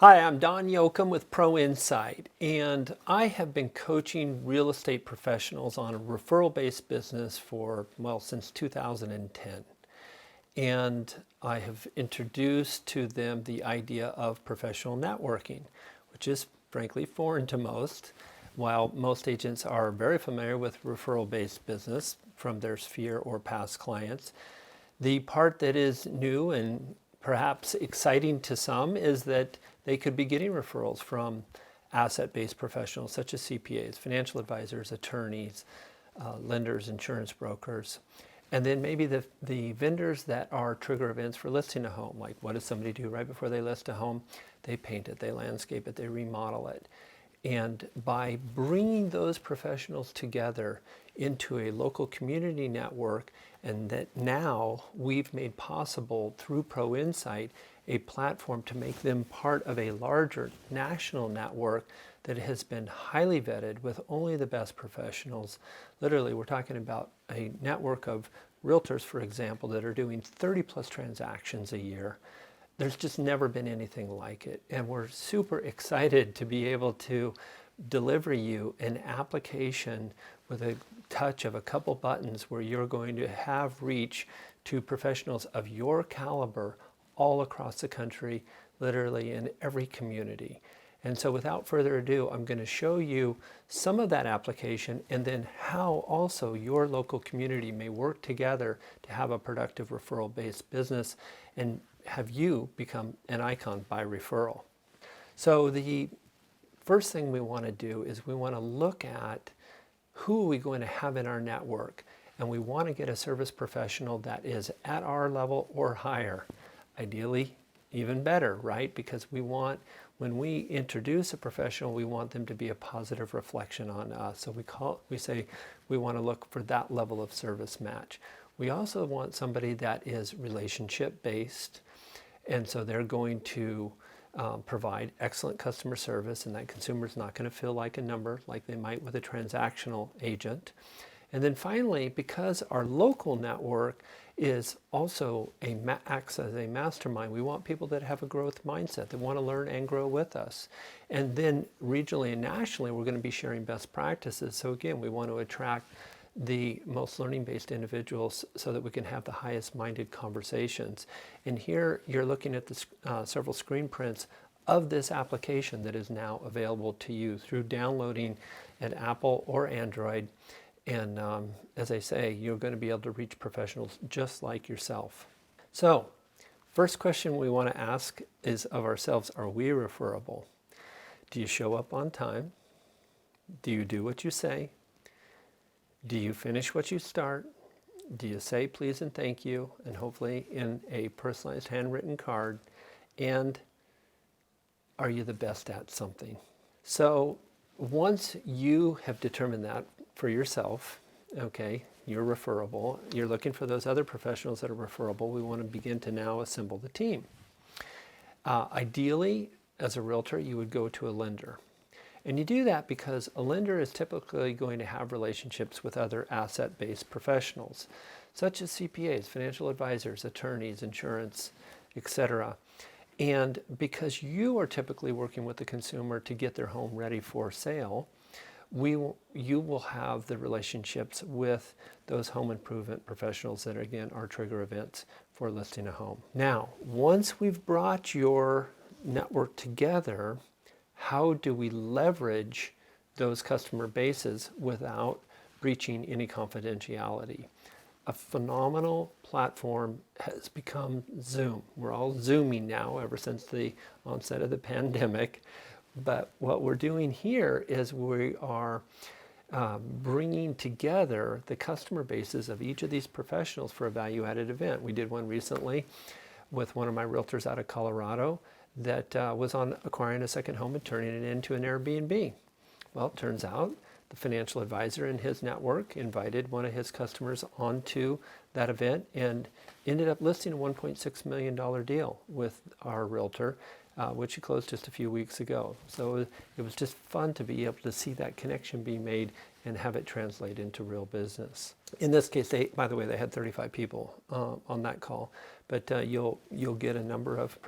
Hi, I'm Don Yoakum with ProInsight, and I have been coaching real estate professionals on a referral-based business for, since 2010. And I have introduced to them the idea of professional networking, which is frankly foreign to most. While most agents are very familiar with referral-based business from their sphere or past clients, the part that is new and perhaps exciting to some is that they could be getting referrals from asset-based professionals such as CPAs, financial advisors, attorneys, lenders, insurance brokers, and then maybe the vendors that are trigger events for listing a home. Like, what does somebody do right before they list a home? They paint it, they landscape it, they remodel it. And by bringing those professionals together into a local community network, and that now we've made possible through ProInsight a platform to make them part of a larger national network that has been highly vetted with only the best professionals. Literally, we're talking about a network of realtors, for example, that are doing 30 plus transactions a year. There's just never been anything like it. And we're super excited to be able to deliver you an application with a touch of a couple buttons where you're going to have reach to professionals of your caliber all across the country, literally in every community. And so without further ado, I'm going to show you some of that application and then how also your local community may work together to have a productive referral-based business and have you become an icon by referral. So the first thing we want to do is we want to look at who are we going to have in our network, and we want to get a service professional that is at our level or higher. Ideally, even better, right? Because we want, when we introduce a professional, we want them to be a positive reflection on us. So we say we want to look for that level of service match. We also want somebody that is relationship based, and so they're going to provide excellent customer service, and that consumer's not going to feel like a number like they might with a transactional agent. And then finally, because our local network is also acts as a mastermind, we want people that have a growth mindset, that want to learn and grow with us. And then regionally and nationally, we're going to be sharing best practices. So again, we want to attract the most learning-based individuals so that we can have the highest-minded conversations. And here you're looking at the several screen prints of this application that is now available to you through downloading at Apple or Android. And as I say, you're going to be able to reach professionals just like yourself. So, first question we want to ask is of ourselves: are we referable? Do you show up on time? Do you do what you say? Do you finish what you start? Do you say please and thank you, and hopefully in a personalized handwritten card? And are you the best at something? So once you have determined that for yourself, okay, you're referable, you're looking for those other professionals that are referable, we want to begin to now assemble the team. Ideally, as a realtor, you would go to a lender. And you do that because a lender is typically going to have relationships with other asset-based professionals, such as CPAs, financial advisors, attorneys, insurance, etc. And because you are typically working with the consumer to get their home ready for sale, you will have the relationships with those home improvement professionals that, again, are trigger events for listing a home. Now, once we've brought your network together, how do we leverage those customer bases without breaching any confidentiality? A phenomenal platform has become Zoom. We're all Zooming now ever since the onset of the pandemic. But what we're doing here is we are bringing together the customer bases of each of these professionals for a value-added event. We did one recently with one of my realtors out of Colorado that was on acquiring a second home and turning it into an Airbnb. Well, it turns out the financial advisor in his network invited one of his customers onto that event and ended up listing a $1.6 million deal with our realtor which he closed just a few weeks ago. So it was just fun to be able to see that connection be made and have it translate into real business. In this case, by the way, they had 35 people on that call, but you'll get a number of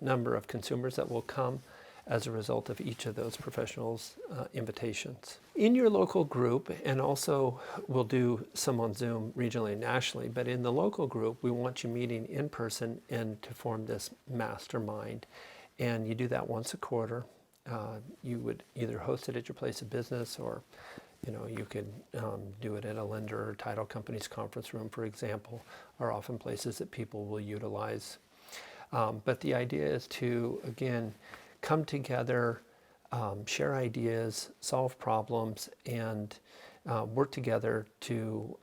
number of consumers that will come as a result of each of those professionals' invitations. In your local group, and also we'll do some on Zoom regionally and nationally, but in the local group, we want you meeting in person and to form this mastermind. And you do that once a quarter. You would either host it at your place of business, or you could do it at a lender or title company's conference room, for example, are often places that people will utilize. But the idea is to, again, come together, share ideas, solve problems, and work together to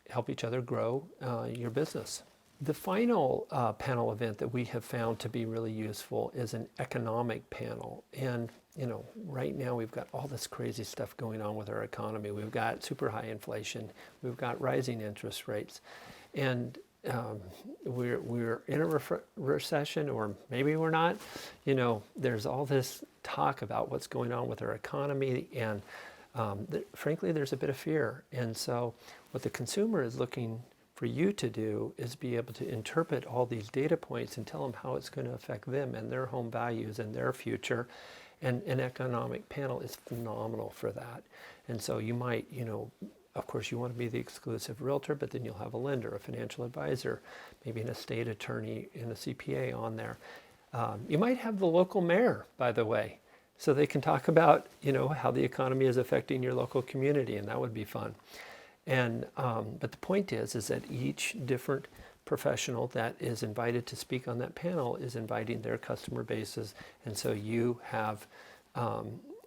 help each other grow your business. The final panel event that we have found to be really useful is an economic panel. And right now we've got all this crazy stuff going on with our economy. We've got super high inflation. We've got rising interest rates. And we're in a recession, or maybe we're not. There's all this talk about what's going on with our economy, and frankly, there's a bit of fear. And so what the consumer is looking for you to do is be able to interpret all these data points and tell them how it's going to affect them and their home values and their future. And an economic panel is phenomenal for that. And so you might, of course, you want to be the exclusive realtor, but then you'll have a lender, a financial advisor, maybe an estate attorney and a CPA on there. You might have the local mayor, by the way, so they can talk about, how the economy is affecting your local community, and that would be fun. And but the point is that each different professional that is invited to speak on that panel is inviting their customer bases, and so you have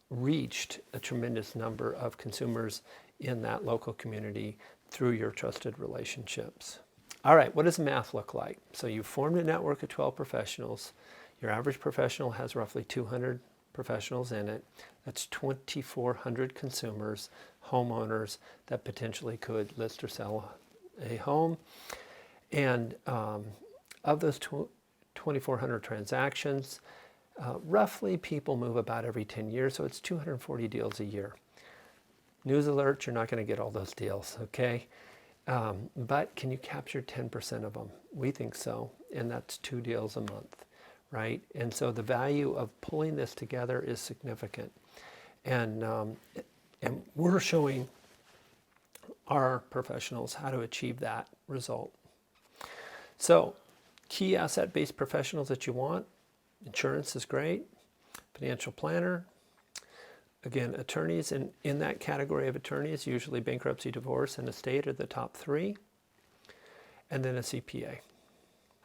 reached a tremendous number of consumers in that local community through your trusted relationships. All right, what does the math look like? So you've formed a network of 12 professionals. Your average professional has roughly 200 professionals in it. That's 2,400 consumers, homeowners that potentially could list or sell a home. And of those 2,400 transactions, roughly people move about every 10 years, so it's 240 deals a year. News alert, you're not going to get all those deals, okay? But can you capture 10% of them? We think so, and that's 2 deals a month, right? And so the value of pulling this together is significant. And we're showing our professionals how to achieve that result. So key asset-based professionals that you want: insurance is great, financial planner, again, attorneys, and in that category of attorneys, usually bankruptcy, divorce, and estate are the top 3, and then a CPA.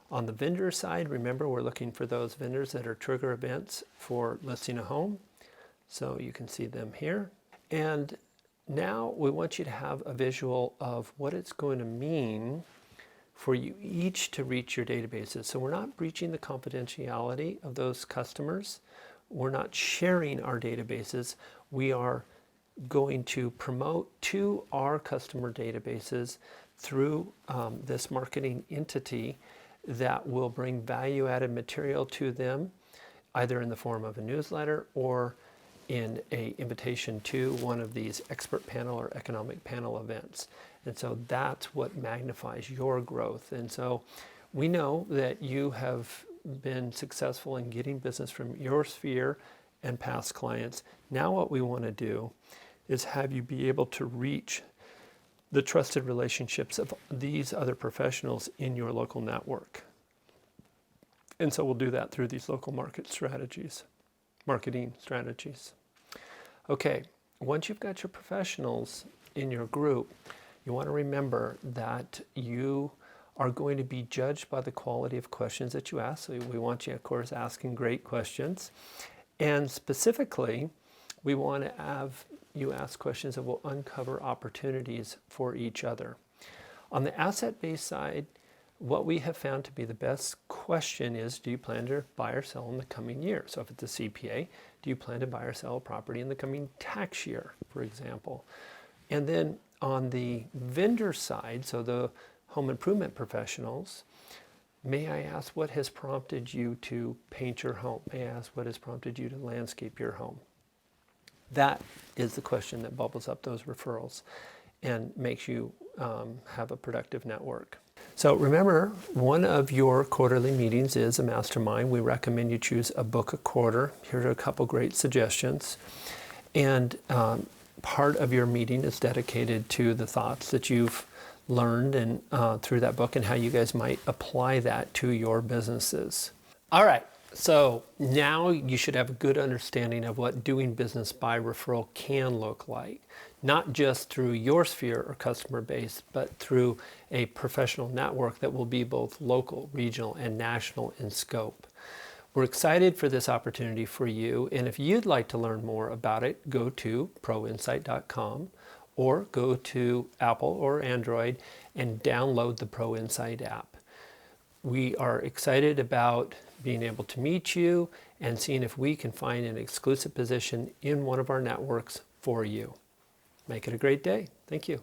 On the vendor side, remember, we're looking for those vendors that are trigger events for listing a home. So you can see them here. And now we want you to have a visual of what it's going to mean for you each to reach your databases. So we're not breaching the confidentiality of those customers. We're not sharing our databases. We are going to promote to our customer databases through this marketing entity that will bring value-added material to them, either in the form of a newsletter or in an invitation to one of these expert panel or economic panel events. And so that's what magnifies your growth. And so we know that you have been successful in getting business from your sphere and past clients. Now what we want to do is have you be able to reach the trusted relationships of these other professionals in your local network. And so we'll do that through these local marketing strategies. Okay, once you've got your professionals in your group, you want to remember that you are going to be judged by the quality of questions that you ask. So we want you, of course, asking great questions. And specifically, we want to have you ask questions that will uncover opportunities for each other. On the asset-based side, what we have found to be the best question is, do you plan to buy or sell in the coming year? So if it's a CPA, do you plan to buy or sell a property in the coming tax year, for example? And then on the vendor side, so the home improvement professionals, May I ask what has prompted you to paint your home? May I ask what has prompted you to landscape your home? That is the question that bubbles up those referrals and makes you have a productive network. So remember, one of your quarterly meetings is a mastermind. We recommend you choose a book a quarter. Here are a couple great suggestions. And part of your meeting is dedicated to the thoughts that you've learned and through that book and how you guys might apply that to your businesses. All right, so now you should have a good understanding of what doing business by referral can look like, not just through your sphere or customer base, but through a professional network that will be both local, regional, and national in scope. We're excited for this opportunity for you, and if you'd like to learn more about it, go to ProInsight.com or go to Apple or Android and download the ProInsight app. We are excited about being able to meet you and seeing if we can find an exclusive position in one of our networks for you. Make it a great day. Thank you.